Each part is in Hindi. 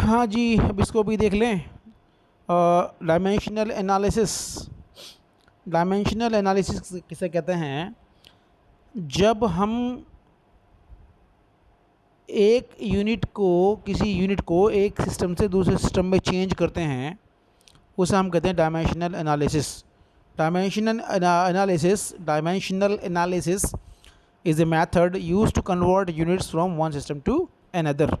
हाँ जी, अब इसको भी देख लें। Dimensional analysis. डायमेंशनल एनालिसिस किसे कहते हैं? जब हम किसी यूनिट को एक सिस्टम से दूसरे सिस्टम में चेंज करते हैं, उसे हम कहते हैं dimensional analysis. Dimensional analysis is a method used to convert units from one system to another.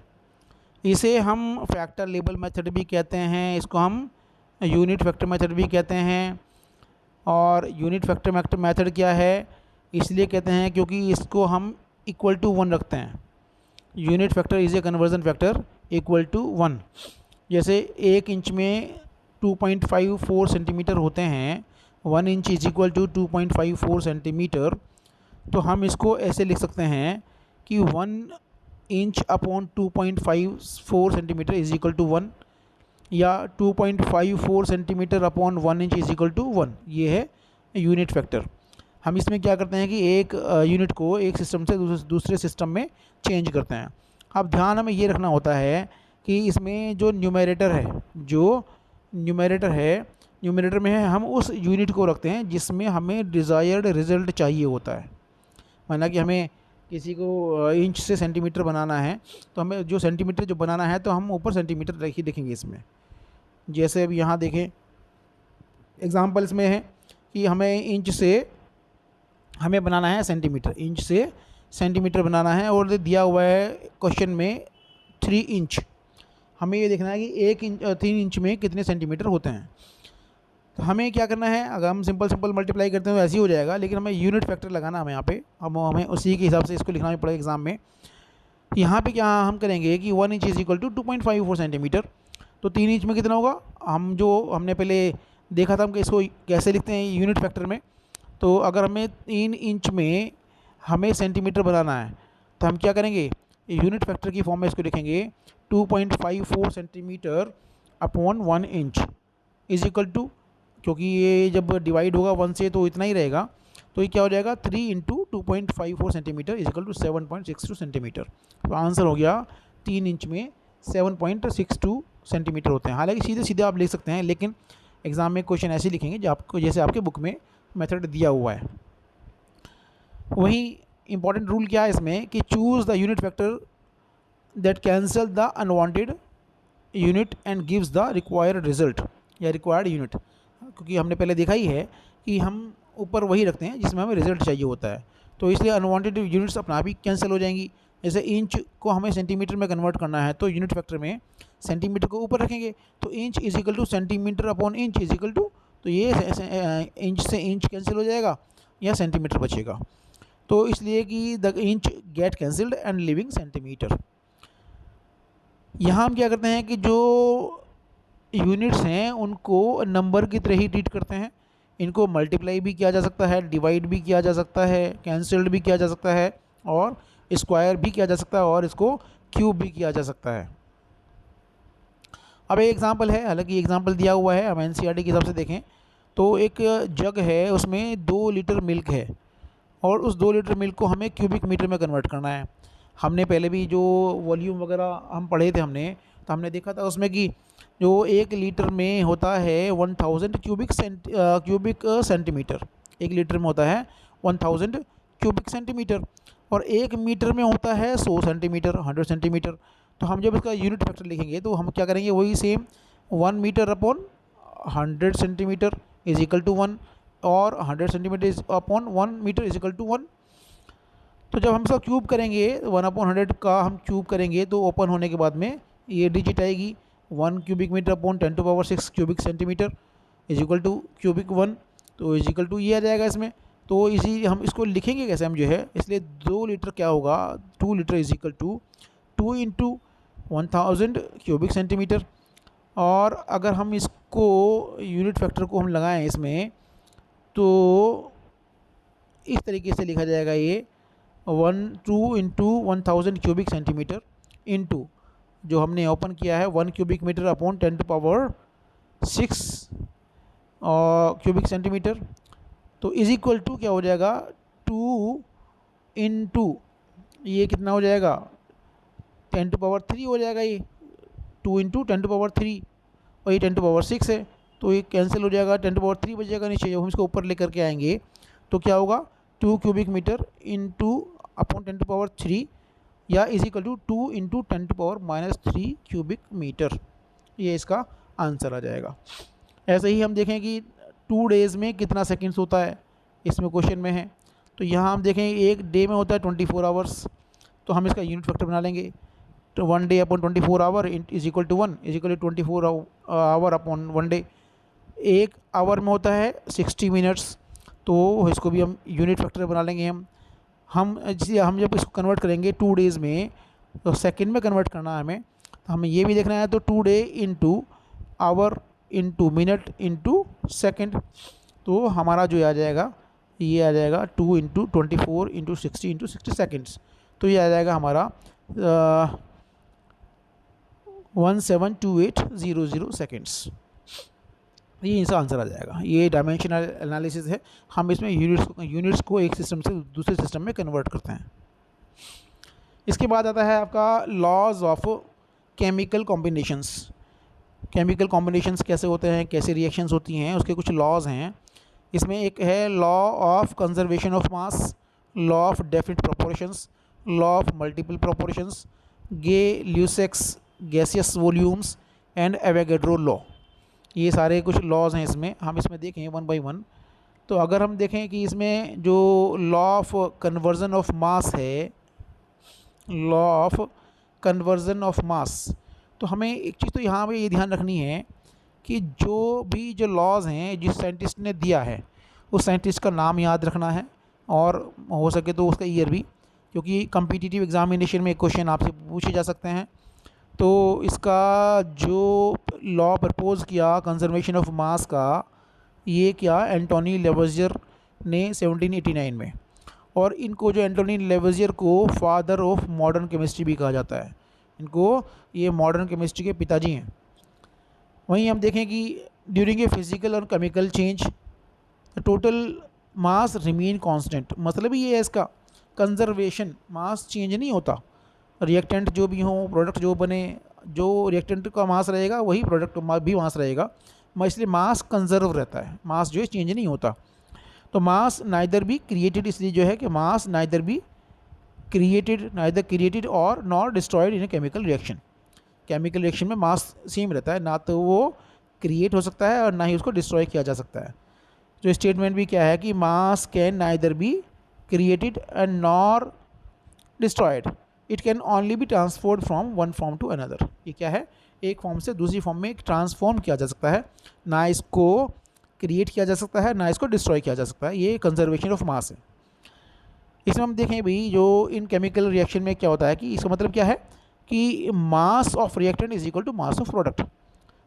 इसे हम फैक्टर लेबल मेथड भी कहते हैं, इसको हम यूनिट फैक्टर मेथड भी कहते हैं। और यूनिट फैक्टर मेथड क्या है, इसलिए कहते हैं क्योंकि इसको हम इक्वल टू वन रखते हैं। Unit factor is a conversion factor equal to one. जैसे 1 इंच में 2.54 सेंटीमीटर होते हैं, 1 inch is equal to 2.54 centimetre. तो हम इसको ऐसे लिख सकते हैं कि 1 inch upon 2.54 centimetre is equal to 1, या 2.54 centimetre upon 1 inch is equal to 1। ये है यूनिट फैक्टर। हम इसमें क्या करते हैं कि एक यूनिट को एक सिस्टम से दूसरे सिस्टम में चेंज करते हैं। अब ध्यान हमें ये रखना होता है कि इसमें जो न्यूमरेटर है, न्यूमरेटर में है हम उस यूनिट को रखते हैं जिसमें हमें डिज़ायर्ड रिज़ल्ट चाहिए होता है। माना कि हमें किसी को इंच से सेंटीमीटर बनाना है, तो हमें जो सेंटीमीटर जो बनाना है तो हम ऊपर सेंटीमीटर ही देखेंगे इसमें। जैसे अब यहाँ देखें, एग्जांपल इसमें है कि हमें बनाना है सेंटीमीटर, इंच से सेंटीमीटर बनाना है, और दिया हुआ है क्वेश्चन में 3 इंच। हमें ये देखना है कि 3 इंच में कितने सेंटीमीटर होते हैं। तो हमें क्या करना है, अगर हम सिंपल मल्टीप्लाई करते हैं तो ऐसे ही हो जाएगा, लेकिन हमें यूनिट फैक्टर लगाना है यहाँ पे। हमें उसी के हिसाब से इसको लिखना पड़ेगा एग्जाम में। यहाँ पे क्या हम करेंगे कि 1 inch is equal to 2.54 centimetre. तो 3 इंच में कितना होगा, हमने पहले देखा था हम कि इसको कैसे लिखते हैं यूनिट फैक्टर में। तो अगर हमें 3 इंच में हमें सेंटीमीटर बनाना है तो हम क्या करेंगे, यूनिट फैक्टर की फॉर्म में इसको लिखेंगे 2.54 centimetre upon 1 inch is equal to, क्योंकि ये जब डिवाइड होगा 1 से तो इतना ही रहेगा, तो ये क्या हो जाएगा 3 into 2.54 centimetre is equal to 7.62 centimetre. तो आंसर हो गया 3 इंच में 7.62 सेंटीमीटर होते हैं। हालांकि सीधे सीधे आप लिख सकते हैं, लेकिन एग्ज़ाम में क्वेश्चन ऐसे लिखेंगे जैसे आपके बुक में मेथड दिया हुआ है। वही इंपॉर्टेंट रूल क्या है इसमें कि choose the unit factor that cancel the unwanted unit and gives the required result या रिक्वायर्ड यूनिट। क्योंकि हमने पहले देखा ही है कि हम ऊपर वही रखते हैं जिसमें हमें रिजल्ट चाहिए होता है, तो इसलिए अनवांटेड यूनिट्स अपना आप ही कैंसिल हो जाएंगी। जैसे इंच को हमें सेंटीमीटर में कन्वर्ट करना है, तो यूनिट फैक्टर में सेंटीमीटर को ऊपर रखेंगे, तो inch is equal to centimetre upon inch is equal to, तो ये इंच से इंच कैंसिल हो जाएगा या सेंटीमीटर बचेगा। तो इसलिए कि the inch gate cancelled and living centimetre. यहाँ हम क्या करते हैं कि जो यूनिट्स हैं उनको नंबर की तरह ही ट्रीट करते हैं। इनको मल्टीप्लाई भी किया जा सकता है, डिवाइड भी किया जा सकता है, कैंसिल्ड भी किया जा सकता है, और स्क्वायर भी किया जा सकता है, और इसको क्यूब भी किया जा सकता है। अब एक एग्जांपल है, हालांकि एग्जांपल दिया हुआ है, हम एनसीईआरटी के हिसाब से देखें तो एक जग है, उसमें 2 लीटर मिल्क है, और उस 2 लीटर मिल्क को हमें क्यूबिक मीटर में कन्वर्ट करना है। हमने पहले भी जो वॉल्यूम वगैरह हम पढ़े थे तो हमने देखा था उसमें कि जो 1 लीटर में होता है 1000 क्यूबिक सेंटीमीटर। 1 लीटर में होता है 1000 क्यूबिक सेंटीमीटर, और 1 मीटर में होता है 100 सेंटीमीटर, 100 सेंटीमीटर। तो हम जब इसका यूनिट फैक्टर लिखेंगे तो हम क्या करेंगे, वही same 1 metre upon 100 centimetre is equal to 1, और 100 centimetre is upon 1 metre is equal to 1। तो जब हम इसका क्यूब करेंगे 1/100 का हम क्यूब करेंगे तो ओपन होने के बाद में ये डिजिट आएगी 1 cubic metre upon 10⁻⁶ cubic centimetre is equal to cubic 1, तो इज इक्वल टू ये आ जाएगा इसमें। तो इसी हम इसको लिखेंगे कैसे हम जो है, इसलिए 2 लीटर क्या होगा, 2 litre is equal to 2 into 1000 cubic centimetre. और अगर हम इसको यूनिट फैक्टर को हम लगाएं इसमें, तो इस तरीके से लिखा जाएगा ये 2 इंटू 1000 क्यूबिक सेंटीमीटर इंटू जो हमने ओपन किया है 1 cubic metre upon 10⁻⁶ cubic centimetre. तो इज इक्वल टू क्या हो जाएगा, 2 इंटू ये कितना हो जाएगा 10⁻³ हो जाएगा ये, 2 इंटू 10⁻³ और ये 10⁻6 है, तो ये कैंसिल हो जाएगा, 10⁻³ बचेगा नीचे। जब हम इसको ऊपर लेकर के आएंगे तो क्या होगा, 2 क्यूबिक मीटर इंटू अपॉन 10⁻³ या is equal to 2 into 10⁻³ cubic metre. ये इसका आंसर आ जाएगा। ऐसे ही हम देखें कि 2 डेज़ में कितना सेकेंड्स होता है, इसमें क्वेश्चन में है। तो यहाँ हम देखें एक डे में होता है 24 आवर्स, तो हम इसका यूनिट फैक्टर बना लेंगे। तो 1 day upon 24 hour is equal to 1 is equal to 24 hour upon 1 day. एक आवर में होता है 60 मिनट्स, तो इसको भी हम यूनिट फैक्टर बना लेंगे। हम जब इसको कन्वर्ट करेंगे 2 डेज़ में, तो सेकंड में कन्वर्ट करना है हमें, तो हमें ये भी देखना है। तो 2 day into our into minute into second, तो हमारा जो आ जाएगा ये आ जाएगा 2 इंटू 24 इंटू 60 इंटू 60 सेकेंड्स, तो ये आ जाएगा हमारा 172800 सेकेंड्स। ये इसका आंसर आ जाएगा। ये डायमेंशनल एनालिसिस है, हम इसमें यूनिट्स को एक सिस्टम से दूसरे सिस्टम में कन्वर्ट करते हैं। इसके बाद आता है आपका laws of chemical combinations. Chemical combinations कैसे होते हैं, कैसे रिएक्शंस होती हैं, उसके कुछ लॉज हैं। इसमें एक है law of conservation of mass, law of definite proportions, law of multiple proportions, Gay-Lussac's gaseous volumes and Avogadro law. ये सारे कुछ लॉज हैं इसमें, हम इसमें देखें वन बाय वन। तो अगर हम देखें कि इसमें जो law of conversion of mass है, law of conversion of mass, तो हमें एक चीज़ तो यहाँ पे ये ध्यान रखनी है कि जो लॉज हैं जिस साइंटिस्ट ने दिया है उस साइंटिस्ट का नाम याद रखना है, और हो सके तो उसका ईयर भी, क्योंकि कम्पिटिटिव एग्जामिनेशन में एक क्वेश्चन आपसे पूछे जा सकते हैं। तो इसका जो लॉ प्रपोज किया कंजर्वेशन ऑफ मास का, ये क्या एंटोनी लेवजियर ने 1789 में, और इनको जो एंटोनी लेवजियर को फादर ऑफ मॉडर्न केमिस्ट्री भी कहा जाता है, इनको ये मॉडर्न केमिस्ट्री के पिताजी हैं। वहीं हम देखें कि ड्यूरिंग ए फिजिकल और chemical change total mass remain constant, मतलब ये है इसका कंजर्वेशन, मास चेंज नहीं होता। रिएक्टेंट जो भी हो, प्रोडक्ट जो बने, जो रिएक्टेंट का मास रहेगा वही प्रोडक्ट का भी मास रहेगा, इसलिए मास कंजर्व रहता है, मास जो है चेंज नहीं होता। तो मास नाइदर बी क्रिएटेड, इसलिए जो है कि मास नाइदर क्रिएटेड और nor destroyed in a chemical reaction. Chemical reaction में मास सेम रहता है, ना तो वो क्रिएट हो सकता है और ना ही उसको डिस्ट्रॉय किया जा सकता है। जो स्टेटमेंट भी क्या है कि mass can neither be created and nor destroyed, it can only be transferred from one form to another. ये क्या है, एक फॉर्म से दूसरी फॉर्म में ट्रांसफॉर्म किया जा सकता है, ना इसको क्रिएट किया जा सकता है ना इसको डिस्ट्रॉय किया जा सकता है। ये कंजर्वेशन ऑफ मास है। इसमें हम देखें भाई जो इन केमिकल रिएक्शन में क्या होता है कि इसका मतलब क्या है कि mass of reactant is equal to mass of product.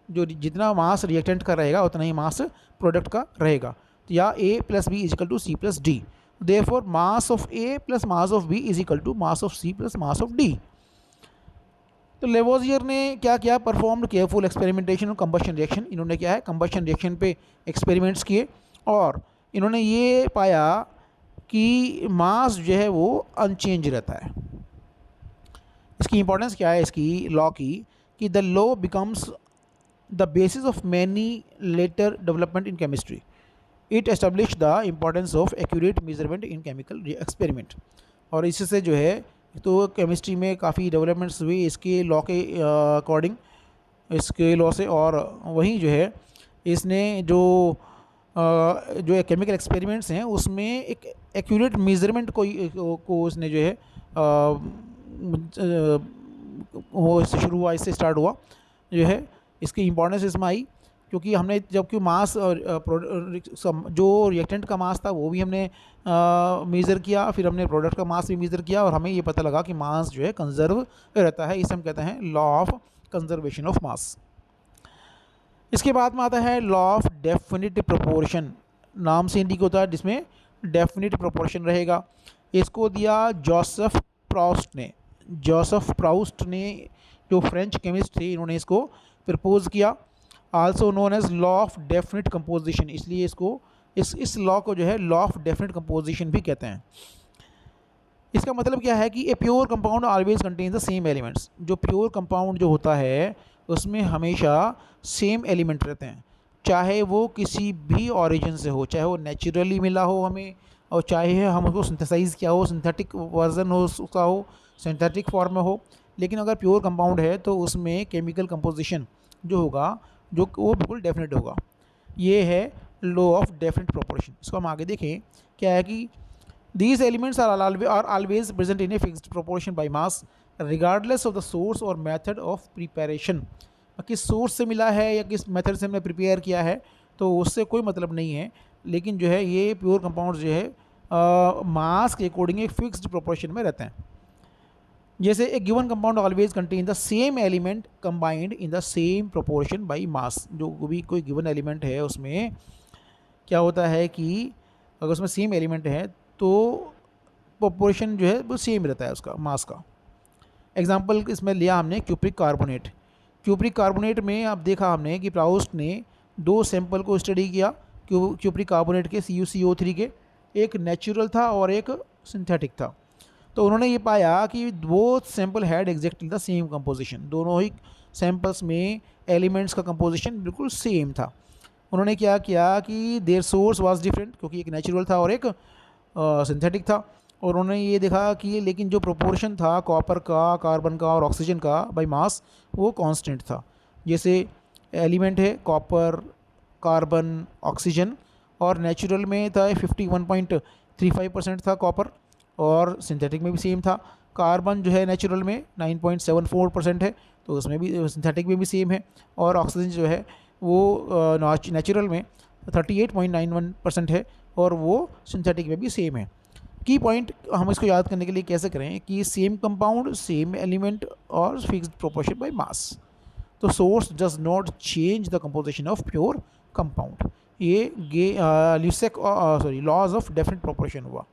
जो जितना मास रिएक्टेंट का रहेगा उतना ही मास प्रोडक्ट का रहेगा, तो या A plus B is equal to C plus D. Therefore mass of A plus mass of B is equal to mass of C plus mass of D। तो लेवोजियर ने क्या किया, परफॉर्म्ड केयरफुल एक्सपेरिमेंटेशन और कंबशन रिएक्शन। इन्होंने क्या है, कंबशन रिएक्शन पे एक्सपेरिमेंट्स किए और इन्होंने ये पाया कि मास जो है वो अनचेंज रहता है। इसकी इंपॉर्टेंस क्या है इसकी लॉ की, कि the law becomes the basis of many later development in chemistry. It establish the importance of accurate measurement in chemical experiment. और इससे जो है तो केमिस्ट्री में काफ़ी डेवलपमेंट्स हुई इसके लॉ के अकॉर्डिंग, इसके लॉ से। और वहीं जो है इसने जो केमिकल एक्सपेरिमेंट्स हैं उसमें एक एक्यूरेट मेजरमेंट को उसने जो है वो इससे शुरू हुआ, इससे स्टार्ट हुआ जो है। इसकी इंपॉर्टेंस इसमें आई क्योंकि हमने जबकि मास और जो रिएक्टेंट का मास था वो भी हमने मेज़र किया, फिर हमने प्रोडक्ट का मास भी मेज़र किया और हमें ये पता लगा कि मास जो है कंजर्व रहता है। इसे हम कहते हैं लॉ ऑफ कंजर्वेशन ऑफ मास। इसके बाद में आता है लॉ ऑफ डेफिनिट प्रोपोर्शन। नाम से इंडिकेट होता है जिसमें डेफिनिट प्रोपोर्शन रहेगा। इसको दिया जोसेफ प्राउस्ट ने। जोसेफ प्राउस्ट ने जो फ्रेंच केमिस्ट थे इन्होंने इसको प्रपोज किया। Also known as law of definite composition, इसलिए इसको इस लॉ को जो है लॉ ऑफ डेफिनिट कंपोजिशन भी कहते हैं। इसका मतलब क्या है कि a pure compound always contains the same elements. जो प्योर कंपाउंड जो होता है उसमें हमेशा सेम एलिमेंट रहते हैं, चाहे वो किसी भी ऑरिजिन से हो, चाहे वो नेचुरली मिला हो हमें, और चाहे हम उसको सिंथेसाइज़ किया हो, सिंथेटिक वर्जन हो उसका हो, सिंथेटिक फॉर्म में हो। लेकिन अगर प्योर कंपाउंड है तो उसमें केमिकल कंपोजिशन जो होगा, जो वो बिल्कुल डेफिनेट होगा। ये है लॉ ऑफ डेफिनेट प्रोपोर्शन। इसको हम आगे देखें, क्या है कि these elements are always present in a fixed proportion by mass regardless of the source और method of preparation। किस सोर्स से मिला है या किस मेथड से हमने प्रिपेयर किया है तो उससे कोई मतलब नहीं है, लेकिन जो है ये प्योर कंपाउंड जो है मास के अकॉर्डिंग एक फिक्स्ड प्रोपोर्शन में रहते हैं। जैसे a given compound always contain the same element combined in the same proportion by mass. जो भी कोई गिवन एलिमेंट है उसमें क्या होता है कि अगर उसमें सेम एलिमेंट है तो प्रोपोर्शन जो है वो सेम रहता है उसका मास का। एग्जांपल इसमें लिया हमने क्यूप्रिक कार्बोनेट। क्यूप्रिक कार्बोनेट में अब देखा हमने कि प्राउस्ट ने 2 सैंपल को स्टडी किया क्यूप्रिक कार्बोनेट के CuCO3 के, एक नेचुरल था और एक सिंथेटिक था। तो उन्होंने ये पाया कि both sample had exactly the same composition, दोनों ही सैंपल्स में एलिमेंट्स का कंपोजिशन बिल्कुल सेम था। उन्होंने क्या किया कि देयर सोर्स वाज डिफरेंट, क्योंकि एक नेचुरल था और एक सिंथेटिक था, और उन्होंने ये देखा कि लेकिन जो प्रोपोर्शन था कॉपर का, कार्बन का और ऑक्सीजन का बाय मास वो कांस्टेंट था। जैसे एलिमेंट है कॉपर, कार्बन, ऑक्सीजन, और नेचुरल में था 51.35% था कॉपर, और सिंथेटिक में भी सेम था। कार्बन जो है नेचुरल में 9.74% है, तो उसमें भी सिंथेटिक में भी सेम है, और ऑक्सीजन जो है वो नेचुरल में 38.91% है और वो सिंथेटिक में भी सेम है। की पॉइंट हम इसको याद करने के लिए कैसे करें कि सेम कंपाउंड, सेम एलिमेंट और फिक्स्ड प्रोपोर्शन बाय मास, तो source does not change the composition of pure compound. ये ल्यूसेक लॉज ऑफ डेफिनेट प्रोपोर्शन हुआ।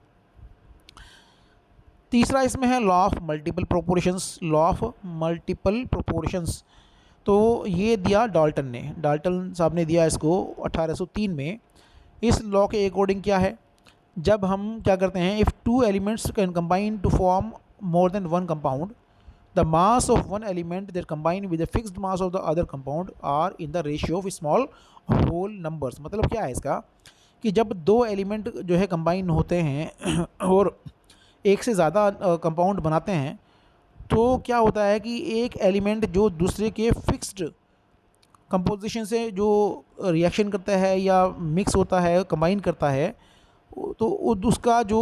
तीसरा इसमें है law of multiple proportions. Law of multiple proportions तो ये दिया डाल्टन साहब ने दिया इसको 1803 में। इस लॉ के अकॉर्डिंग क्या है, जब हम क्या करते हैं, if 2 elements can combine to form more than 1 compound, the mass of 1 element that combine with the fixed mass of the other compound are in the ratio of small whole numbers. मतलब क्या है इसका कि जब 2 एलिमेंट जो है कंबाइन होते हैं और एक से ज़्यादा कंपाउंड बनाते हैं, तो क्या होता है कि एक एलिमेंट जो दूसरे के फिक्स्ड कंपोजिशन से जो रिएक्शन करता है या मिक्स होता है, कंबाइन करता है, तो उसका जो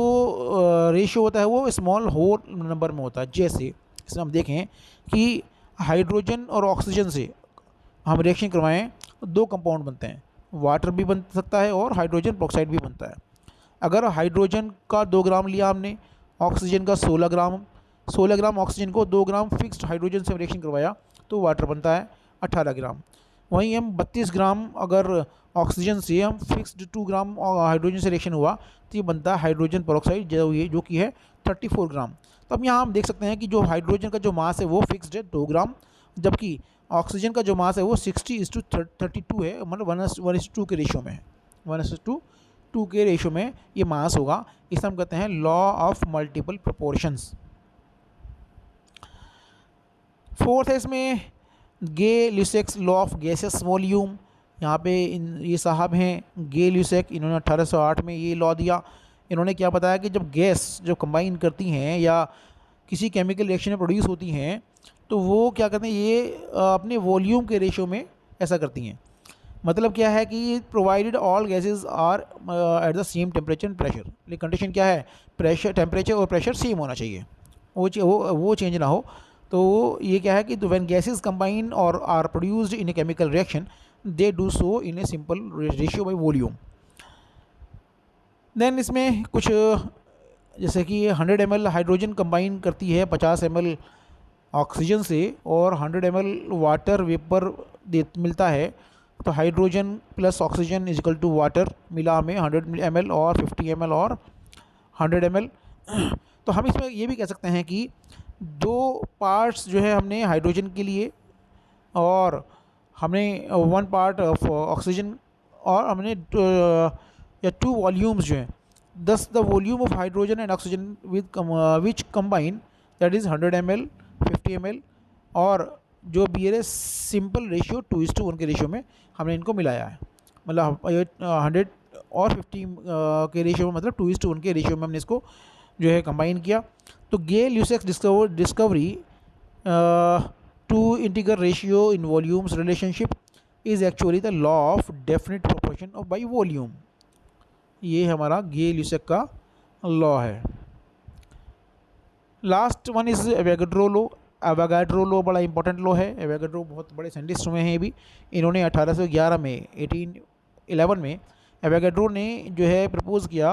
रेशियो होता है वो स्मॉल होल नंबर में होता है। जैसे इसमें हम देखें कि हाइड्रोजन और ऑक्सीजन से हम रिएक्शन करवाएं, 2 कंपाउंड बनते हैं, वाटर भी बन सकता है और हाइड्रोजन पेरोक्साइड भी बनता है। अगर हाइड्रोजन का 2 ग्राम लिया हमने, ऑक्सीजन का 16 ग्राम ऑक्सीजन को 2 ग्राम फिक्स्ड हाइड्रोजन से रिएक्शन करवाया तो वाटर बनता है 18 ग्राम। वहीं हम 32 ग्राम अगर ऑक्सीजन से हम फिक्स्ड 2 ग्राम हाइड्रोजन से रिएक्शन हुआ तो ये बनता है हाइड्रोजन पेरोक्साइड जो कि है 34 ग्राम। तो अब यहाँ हम देख सकते हैं कि जो हाइड्रोजन का जो मास है वो फिक्स्ड है 2 ग्राम, जबकि ऑक्सीजन का जो मास है वो 60:32 है, मतलब 1:2 के रेशियो में है, 1:2 के रेशियो में ये मास होगा। इसे हम कहते हैं law of multiple proportions. Fourth है इसमें गे-ल्यूसेक्स लॉ ऑफ गैसेस वॉल्यूम। यहाँ पे ये साहब हैं गे-ल्यूसेक, इन्होंने 1808 में ये लॉ दिया। इन्होंने क्या बताया कि जब गैस जब कंबाइन करती हैं या किसी केमिकल रिएक्शन में प्रोड्यूस होती हैं तो वो क्या करते हैं, ये अपने वॉल्यूम के रेशियो में ऐसा करती हैं। मतलब क्या है कि provided all gases are at the same temperature and pressure. लेकिन कंडीशन क्या है, प्रेशर, टेम्परेचर और प्रेशर सेम होना चाहिए, वो चेंज ना हो। तो ये क्या है कि व्हेन गैसेस कंबाइन और are produced in a chemical reaction they do so in a simple ratio by volume. Then इसमें कुछ जैसे कि 100 ml हाइड्रोजन कंबाइन करती है 50 ml ऑक्सीजन से, और 100 ml वाटर वेपर मिलता है, तो hydrogen plus oxygen is equal to water मिला हमें 100 ml और 50 ml और 100 ml। तो हम इसमें ये भी कह सकते हैं कि 2 पार्ट्स जो है हमने हाइड्रोजन के लिए और हमने 1 पार्ट ऑफ ऑक्सीजन, और हमने या 2 वॉल्यूम्स जो हैं, दस the volume of hydrogen and oxygen which combine that is 100 ml, 50 ml और जो BRS सिंपल रेशियो 2:1 के रेशियो में हमने इनको मिलाया है, मतलब 100 और 50 के रेशियो में, मतलब 2:1 के रेशियो में हमने इसको जो है कंबाइन किया। तो Gay-Lussac's discovery to integral ratio in volumes relationship is actually the law of definite proportion of by volume. ये हमारा गे-ल्यूसेक का लॉ है। Last one is Avogadro law. Avogadro law बड़ा इंपॉर्टेंट लॉ है। एवोगाड्रो बहुत बड़े साइंटिस्ट हुए हैं ये भी। इन्होंने 1811 में 1811 में एवोगाड्रो ने जो है प्रपोज किया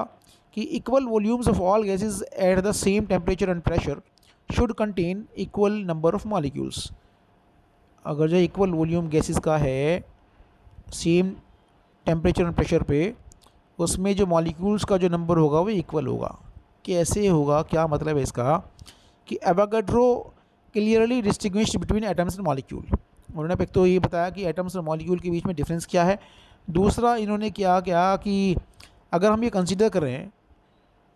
कि equal volumes of all gases at the same temperature and pressure should contain equal number of molecules. अगर जो इक्वल वॉल्यूम गैसेस का है सेम टेम्परेचर एंड प्रेशर पे, उसमें जो मॉलिक्यूल्स का जो नंबर होगा वो इक्वल होगा। कैसे होगा, क्या मतलब है इसका, कि Avogadro clearly distinguished between atoms and molecule. उन्होंने एक तो ये बताया कि एटम्स और मॉलिक्यूल के बीच में डिफरेंस क्या है। दूसरा इन्होंने क्या कि अगर हम ये कंसीडर करें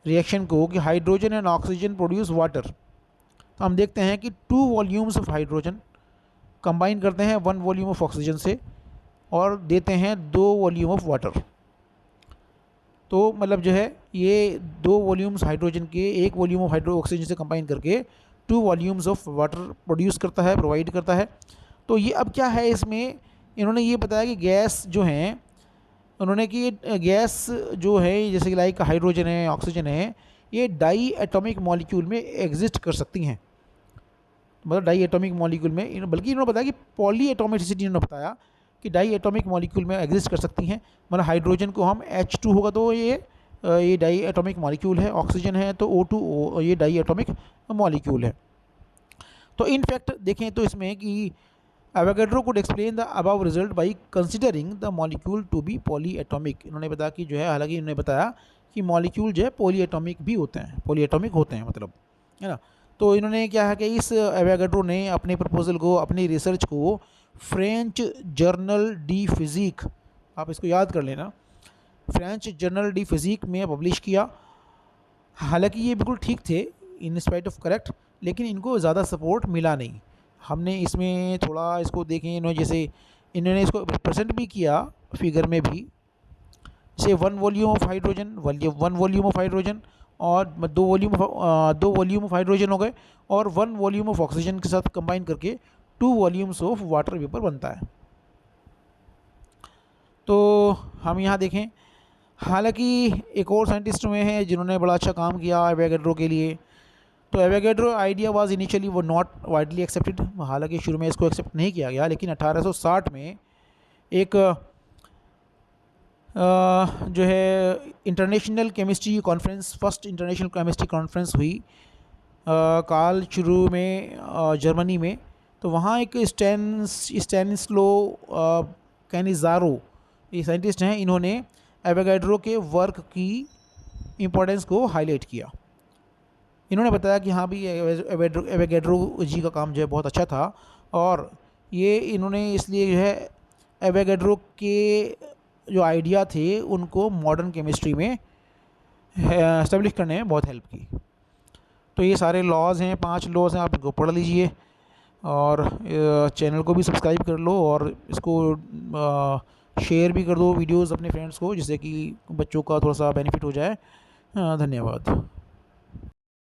रिएक्शन को कि hydrogen and oxygen produce water, तो हम देखते हैं कि 2 वॉल्यूम्स ऑफ हाइड्रोजन कंबाइन करते हैं 1 वॉल्यूम ऑफ ऑक्सीजन से और देते हैं 2 वॉल्यूम ऑफ वाटर। तो मतलब जो है ये 2 वॉल्यूम्स हाइड्रोजन के 1 वॉल्यूम ऑफ ऑक्सीजन से कंबाइन करके 2 वॉल्यूम्स ऑफ वाटर प्रोड्यूस करता है, प्रोवाइड करता है। तो ये अब क्या है इसमें, इन्होंने ये बताया कि गैस जो हैं, उन्होंने कि गैस जो है जैसे कि लाइक हाइड्रोजन है, ऑक्सीजन है, ये डाई एटॉमिक मॉलिक्यूल में एग्जिस्ट कर सकती हैं। मतलब डाई एटॉमिक मॉलिक्यूल में, बल्कि इन्होंने बताया कि पॉली एटॉमिसिटी, इन्होंने बताया कि डाई एटॉमिक मॉलिक्यूल में एग्जिस्ट कर सकती हैं। मतलब हाइड्रोजन को हम H2 होगा तो ये डाई एटॉमिक मॉलिक्यूल है, ऑक्सीजन है तो O2 ये डाई एटॉमिक मॉलिक्यूल है। तो इन फैक्ट देखें तो इसमें कि Avogadro could explain the above result by considering the molecule to be polyatomic. इन्होंने बताया कि जो है, हालांकि इन्होंने बताया कि मॉलिक्यूल जो है पॉली एटॉमिक भी होते हैं, पॉली एटॉमिक होते हैं मतलब, है ना। तो इन्होंने क्या है कि इस एवोगाड्रो ने अपने प्रपोजल को, अपनी रिसर्च को फ्रेंच जर्नल डी फिज़िक, आप इसको याद कर लेना, फ्रेंच जर्नल डी फिज़िक में पब्लिश किया। हालांकि ये बिल्कुल ठीक थे इन स्पाइट ऑफ करेक्ट, लेकिन इनको ज़्यादा सपोर्ट मिला नहीं। हमने इसमें थोड़ा इसको देखें, इन्होंने जैसे इन्होंने इसको प्रेजेंट भी किया फिगर में भी, जैसे 1 volume of hydrogen, 1 volume of hydrogen और 2 वॉल्यूम ऑफ हाइड्रोजन हो गए, और 1 वॉल्यूम ऑफ ऑक्सीजन के साथ कंबाइन करके 2 वॉल्यूम्स ऑफ वाटर वेपर बनता है। तो हम यहाँ देखें, हालांकि एक और साइंटिस्ट हुए हैं जिन्होंने बड़ा अच्छा काम किया एवोगाड्रो के लिए। तो एवोगाड्रो आइडिया वाज इनिशियली वो नॉट वाइडली एक्सेप्टेड, हालांकि शुरू में इसको एक्सेप्ट नहीं किया गया, लेकिन 1860 में एक जो है international chemistry conference, first international chemistry conference हुई काल शुरू में जर्मनी में। तो वहाँ एक स्टैनिस्लो कैनिज़ारो, ये साइंटिस्ट हैं, इन्होंने एवोगाड्रो के वर्क की इम्पोर्टेंस को हाईलाइट किया। इन्होंने बताया कि हाँ भी एवोगाड्रो जी का काम जो है बहुत अच्छा था, और ये इन्होंने इसलिए जो है एवोगाड्रो के जो आइडिया थे उनको मॉडर्न केमिस्ट्री में एस्टेब्लिश करने में बहुत हेल्प की। तो ये सारे लॉज हैं, 5 लॉज हैं, आप इनको पढ़ लीजिए और चैनल को भी सब्सक्राइब कर लो और इसको शेयर भी कर दो वीडियोस अपने फ्रेंड्स को, जिससे कि बच्चों का थोड़ा सा बेनिफिट हो जाए। धन्यवाद।